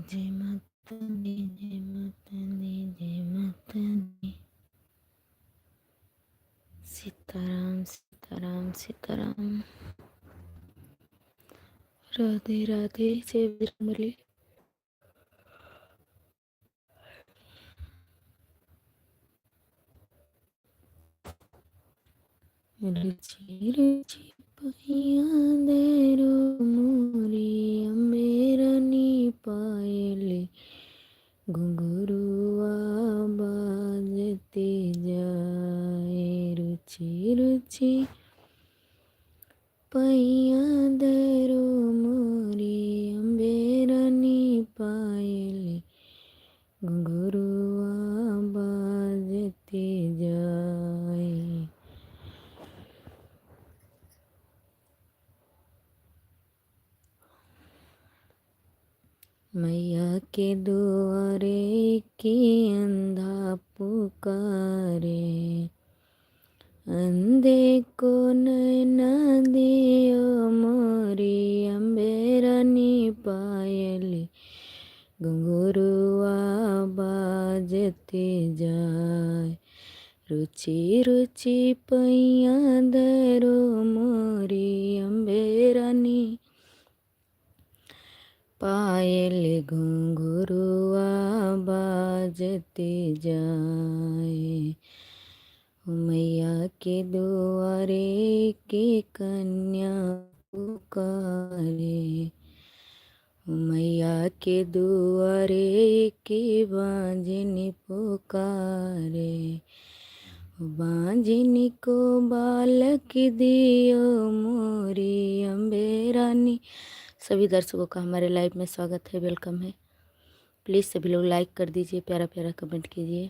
जय माता दी, जय माता दी, जय माता दी। सीताराम सीताराम सीताराम। राधे राधे। जय बजरंगबली। रुचि रुचि पहिया देरो मोरी अम्बेरनी पायले घुंघरुआ बाजते जाए। रुचि रुचि पहिया देरो मोरी अम्बेरनी पायले घुंघरुआ बाजते जाए। मैया के द्वारे की अंधा पुकारे, अंधे को नैना दियो मोरी अम्बेरनी पायली घुंघरुआ बाजते जाए। रुचि रुचि पैया दरो मोरी अम्बेरनी पायल घुंघरुआ बाजते जाए। मैया के द्वारे के कन्या पुकारे, मैया के द्वारे के बांझिन पुकारे। बांझिन को बालक दियो मोरी अम्बेरानी। सभी दर्शकों का हमारे लाइव में स्वागत है, वेलकम है। प्लीज़ सभी लोग लाइक कर दीजिए, प्यारा प्यारा कमेंट कीजिए।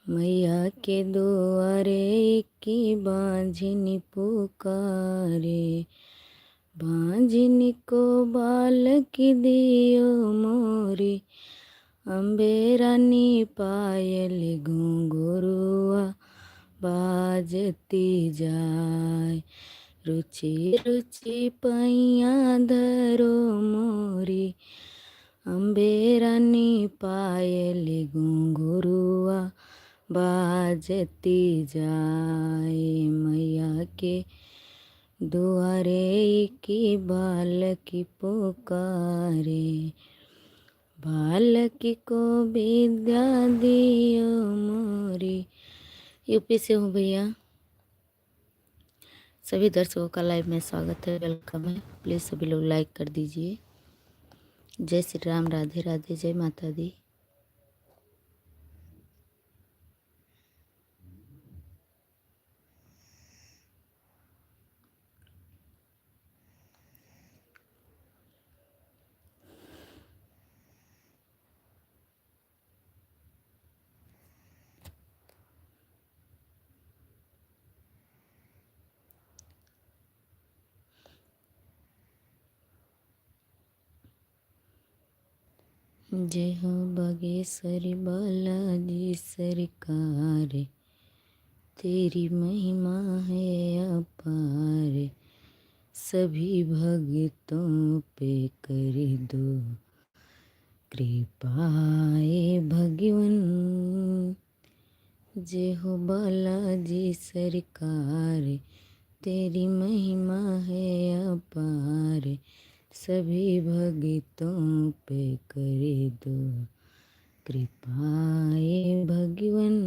मैया के द्वारे की बांझिन पुकारे, बांझिन को बालक दियो मोरी अम्बेरानी पायल घुंघरुआ बाजती जाए। रुचि रुचि पैया धरो मोरी अम्बेरानी पायल घुंघरुआ बाजती जाए। मैया के द्वारे की बालक पुकारे, बालक को विद्या दियो मोरी। यूपी से हूँ भैया। सभी दर्शकों का लाइव में स्वागत है, वेलकम है। प्लीज़ सभी लोग लाइक कर दीजिए। जय श्री राम, राधे राधे, जय माता दी। जय हो बागेश्वरी बालाजी सरकार, तेरी महिमा है अपार। सभी भक्तों पे कर दो कृपाए भगवन। जय हो बालाजी सरकार, तेरी महिमा है अपार। सभी भक्तों पे कर दो कृपाए भगवन।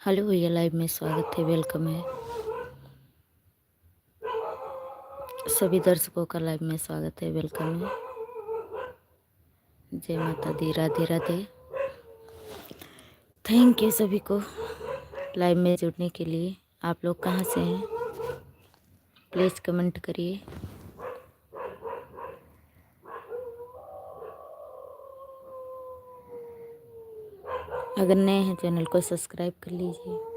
हेलो भैया, लाइव में स्वागत है, वेलकम है। सभी दर्शकों का लाइव में स्वागत है, वेलकम है। जय माता दी, राधे राधे। थैंक यू सभी को लाइव में जुड़ने के लिए। आप लोग कहाँ से हैं प्लीज़ कमेंट करिए। अगर नए हैं चैनल को सब्सक्राइब कर लीजिए।